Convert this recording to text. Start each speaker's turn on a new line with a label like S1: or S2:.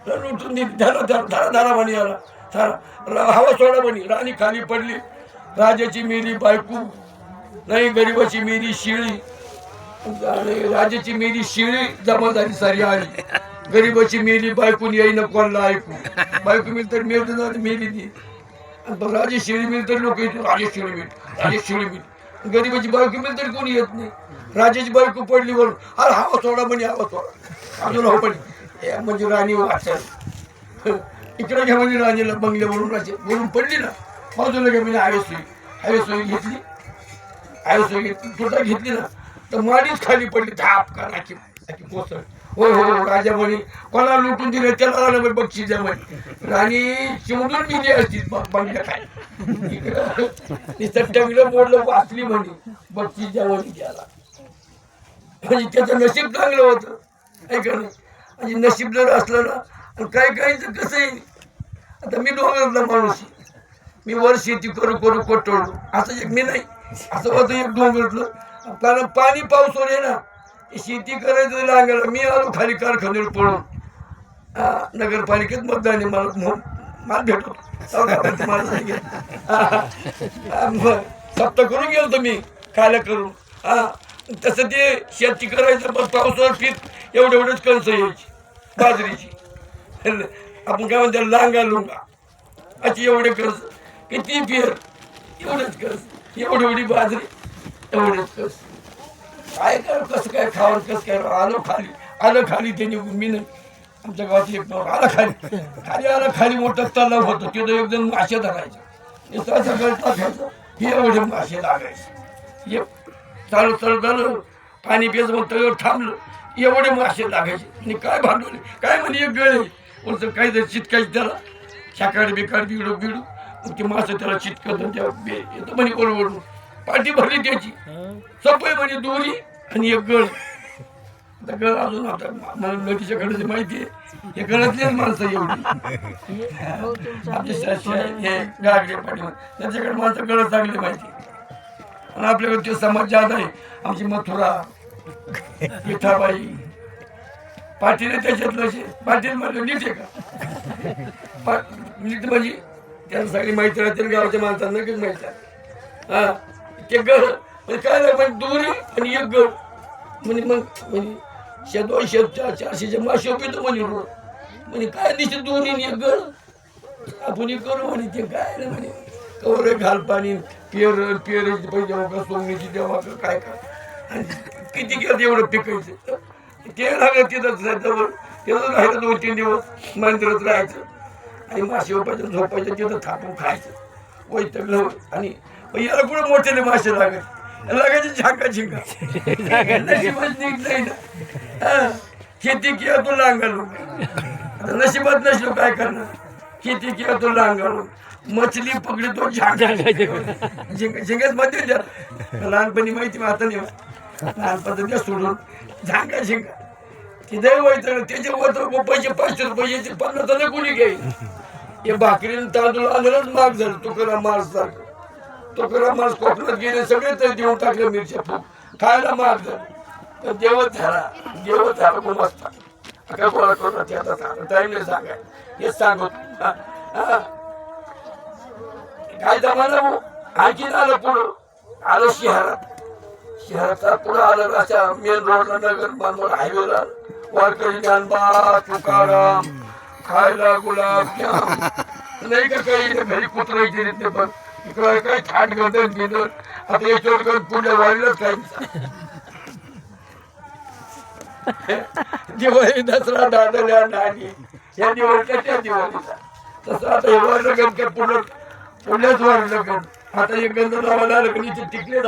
S1: लुटून दिली त्याला धारा धारा म्हणी आला धारा हवा सोडा म्हणी. राणी खाली पडली. राजाची मेली बायको नाही, गरीबाची मेली शिळी. आणि राजाची मेली शिळी जमा झाली सारी आली. गरीबाची मेली बायकून येईन कोणला ऐकू. बायको मिळत तर मिळत मेली ती. राजे शिळी मिळत तरी लोक येते राजे शिळी मिळत राजे शिळी मिळत. गरीबाची बायको मिळत तरी कोणी येत नाही. राजाची बायको पडली वरून अरे हवा सोडा म्हणे हवा सोडा अजून हवा पडली. म्हणजे राणी वाचल इकडे घ्या म्हणजे राणीला बंगल्यावरून राजे वरून पडली ना बाजूला घ्या म्हणजे हवेसोई घेतली. हवेसोई तुटा घेतली ना तर माडीच खाली पडली. धाप करा की कोसळ. हो हो राजा म्हणे कोणाला लुटून दिले त्याला आलं बक्षीस द्या म्हणे. राणी चिमडून दिली असती बंगल्या काय टंगलं मोडलं वाचली म्हणे बक्षीस द्या म्हणे त्याला. म्हणजे त्याचं नशीब चांगलं होतं ऐका नाही. म्हणजे नशीब जर असलं ना काही काहीचं कसं आहे. आता मी डोंगरातला माणूस मी वर शेती करू करू कोटवलो असं एक मी नाही असं होतं एक डोंगरातलं. कारण पाणी पाऊस आहे ना शेती करायचं लागायला. मी आलो खाली कारखान्यावर पळून नगरपालिकेत मतदान आहे मला माल भेटतो सप्त करून गेलो तुम्ही खायला करून तसं ते शेती करायचं पण पावसावर पीक एवढेच कणसं यायची बाजरीची. आपण काय म्हणतो लांगा लुंगा अशी एवढे कणस किती पेर एवढंच कस एवढी बाजरी एवढेच कस. काय कर कसं काय खावं कसं काय आलं खाली त्यांनी मी नाही. आमच्या गावात एक आला खाली आला खाली मोठं तलाव होतं तिथं एकदम मासे धरायचे टाकायचं हे एवढे मासे लागायचे. चालू झालं पाणी पेच मग तळ्यावर थांबलं एवढे मासे लागायचे. आणि काय भांडवले काय म्हणे एक गळे कोणतं काहीतरी चिटकायचं त्याला शाकाड बिकाड बिडू मग ते मासे त्याला चिटकत येतं म्हणे ओरडून पाठी भरली त्याची सपय म्हणे दोरी आणि एक गळ. गळ अजून आता मला नदीच्या कडे माहिती आहे हे गळातलीच माणसं एवढी हे गागडे पाठी त्याच्याकडे माणसं गळ चांगली माहिती. आणि आपल्याकडे ते समाज जादा आहे. आमची मथुरा विठाबाई पाटील त्याच्यातलं पाटील म्हणलं नीट आहे का नीट म्हणजे त्याला सगळी माहिती राहते गावच्या माणसांना नक्कीच माहिती आहे. हा ते गळ म्हणजे काय नाही म्हणजे दोरी आणि एक गळ म्हणजे मग म्हणजे 200-400 मासे पितो म्हणे रोज. म्हणजे काय दिसते दोरी आणि एक गळ आपण करू म्हणे. ते काय नाही म्हणे कवर घाल पाणी पेरायची पाहिजे का सोंगणीची देवा का काय आणि किती केलं एवढं पिकायचं ते लागलं तिथंच जवळ तिथं राहिलं 2-3 दिवस मंदिरात राहायचं आणि मासे झोपायचं तिथं थापून खायचं वैतगलं. आणि याला कुठं मोठ्याने मासे लागायचे झाका झिंका नशिबात नीट नाही ना. शेती किंवा तो लांगालो आता नशिबात नसलो काय करणार. शेती किंवा तो लांगालो मछली पकडी तो झिंगाच मध्ये लहानपणी माहिती आता नाही लहानपणी सोडून झांगा झिंगा तिथे व्हायचं त्याच्या पैसे 500 रुपये 50 तर कोणी घेईल. हे भाकरीनं तांदूळ आंदोलन महाग झालं. तुकाराम मार्स कोकणात गेले सगळे तर देऊन टाकले मिरच्या फूक खायला महाग झालं. तर देवच झाला खूप असता काय गोळा करून ते आता टाईम नाही सांगाय हेच सांगत काय जमाना आणखीन आलं पुढं आलं शहरात पुढं आलं अशा मेन रोडला नगर बांधवड हायवेला वारकरी ज्ञानबा तुकाराम खायला गुलाबजाम नाही का काही घरी कुत्रायची रीत पण इकडं काय थाट गदर बिदर आता याच्यावर पुढल्या वाढलंच काही. दिवाळी दसरा दादल्या नाणी या दिवाळीच्या त्या दिवाळीचा तसं आता हे वाढलं गण पुढल्याच वाढलं गण आता एक गंध लावायला आलं की टिकले